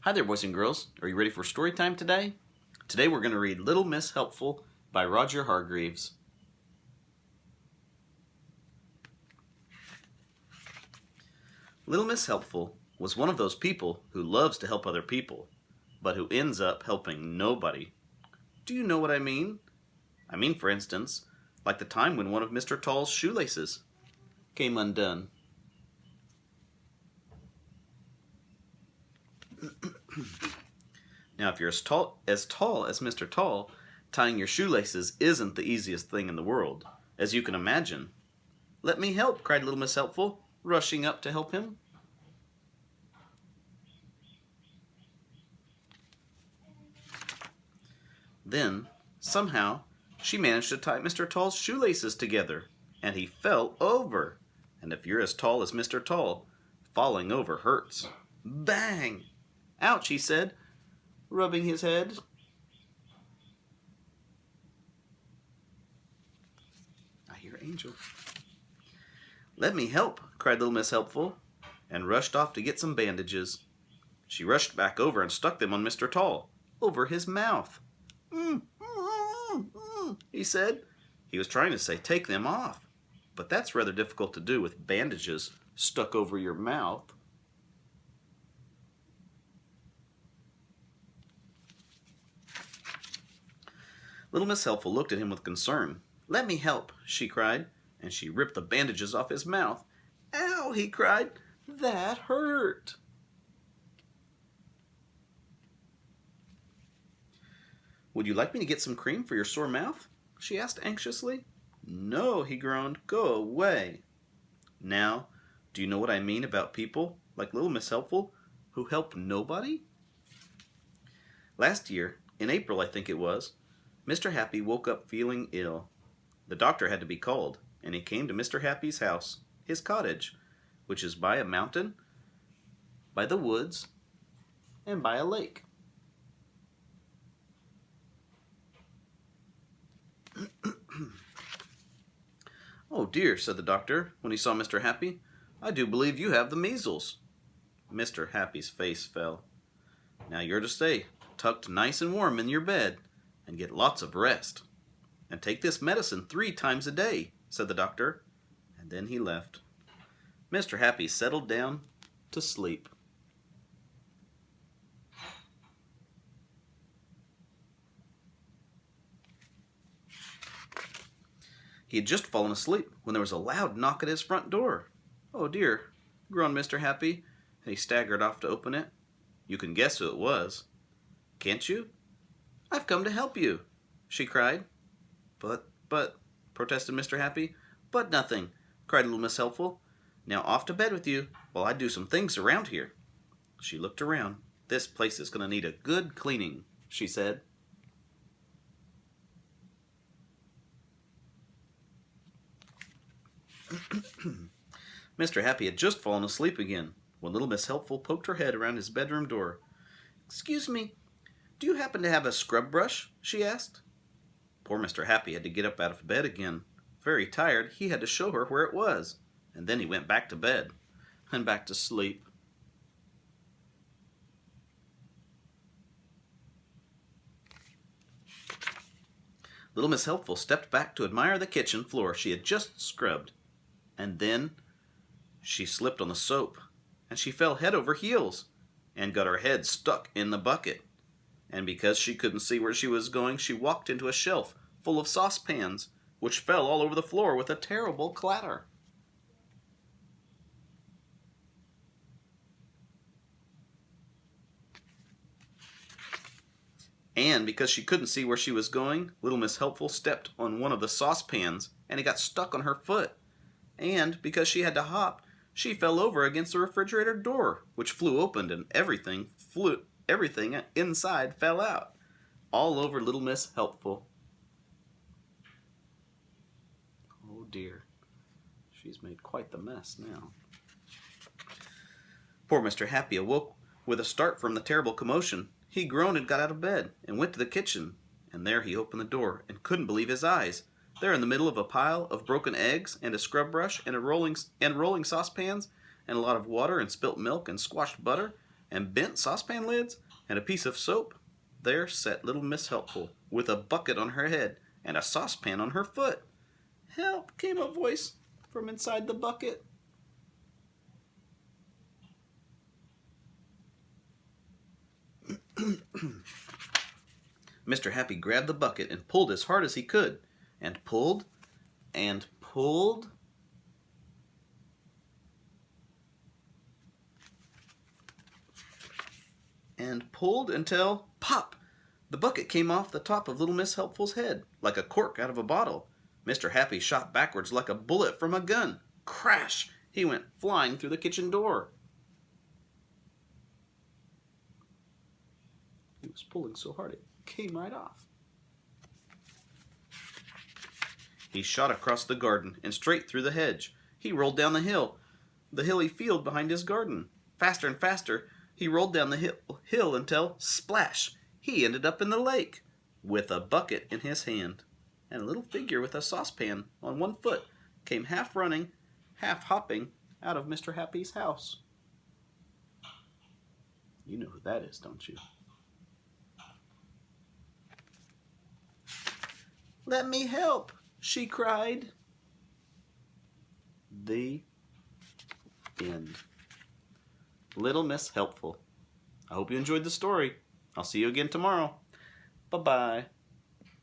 Hi there, boys and girls. Are you ready for story time today? Today we're going to read Little Miss Helpful by Roger Hargreaves. Little Miss Helpful was one of those people who loves to help other people, but who ends up helping nobody. Do you know what I mean? I mean, for instance, like the time when one of Mr. Tall's shoelaces came undone. Now, if you're as tall as Mr. Tall, tying your shoelaces isn't the easiest thing in the world, as you can imagine. "Let me help," cried Little Miss Helpful, rushing up to help him. Then, somehow, she managed to tie Mr. Tall's shoelaces together, and he fell over. And if you're as tall as Mr. Tall, falling over hurts. Bang! "Ouch," he said, rubbing his head. I hear Angel. "Let me help," cried Little Miss Helpful, and rushed off to get some bandages. She rushed back over and stuck them on Mr. Tall, over his mouth. He said. He was trying to say, "Take them off," but that's rather difficult to do with bandages stuck over your mouth. Little Miss Helpful looked at him with concern. "Let me help," she cried, and she ripped the bandages off his mouth. "Ow," he cried, "that hurt." "Would you like me to get some cream for your sore mouth?" she asked anxiously. "No," he groaned, "go away." Now, do you know what I mean about people, like Little Miss Helpful, who help nobody? Last year, in April I think it was, Mr. Happy woke up feeling ill. The doctor had to be called, and he came to Mr. Happy's house, his cottage, which is by a mountain, by the woods, and by a lake. "Oh dear," said the doctor, when he saw Mr. Happy, "I do believe you have the measles." Mr. Happy's face fell. "Now you're to stay tucked nice and warm in your bed, and get lots of rest. And take this medicine 3 times a day," said the doctor, and then he left. Mr. Happy settled down to sleep. He had just fallen asleep when there was a loud knock at his front door. "Oh dear," groaned Mr. Happy, and he staggered off to open it. You can guess who it was. Can't you? "I've come to help you," she cried. But, protested Mr. Happy. "But nothing," cried Little Miss Helpful. "Now off to bed with you while I do some things around here." She looked around. "This place is going to need a good cleaning," she said. Mr. Happy had just fallen asleep again when Little Miss Helpful poked her head around his bedroom door. "Excuse me, do you happen to have a scrub brush?" she asked. Poor Mr. Happy had to get up out of bed again. Very tired, he had to show her where it was, and then he went back to bed and back to sleep. Little Miss Helpful stepped back to admire the kitchen floor she had just scrubbed, and then she slipped on the soap, and she fell head over heels, and got her head stuck in the bucket. And because she couldn't see where she was going, she walked into a shelf full of saucepans, which fell all over the floor with a terrible clatter. And because she couldn't see where she was going, Little Miss Helpful stepped on one of the saucepans, and it got stuck on her foot. And because she had to hop, she fell over against the refrigerator door, which flew open, and everything inside fell out, all over Little Miss Helpful. Oh dear, she's made quite the mess now. Poor Mr. Happy awoke with a start from the terrible commotion. He groaned and got out of bed and went to the kitchen, and there he opened the door and couldn't believe his eyes. There in the middle of a pile of broken eggs and a scrub brush and rolling saucepans and a lot of water and spilt milk and squashed butter and bent saucepan lids and a piece of soap, there sat little Miss Helpful with a bucket on her head and a saucepan on her foot. "Help!" came a voice from inside the bucket. Mr. Happy grabbed the bucket and pulled as hard as he could, and pulled and pulled. And pulled until, pop! The bucket came off the top of little Miss Helpful's head, like a cork out of a bottle. Mr. Happy shot backwards like a bullet from a gun. Crash! He went flying through the kitchen door. He was pulling so hard it came right off. He shot across the garden and straight through the hedge. He rolled down the hilly field behind his garden. Faster and faster, he rolled down the hill until, splash, he ended up in the lake with a bucket in his hand. And a little figure with a saucepan on one foot came half running, half hopping out of Mr. Happy's house. You know who that is, don't you? "Let me help," she cried. The end. Little Miss Helpful. I hope you enjoyed the story. I'll see you again tomorrow. Bye-bye.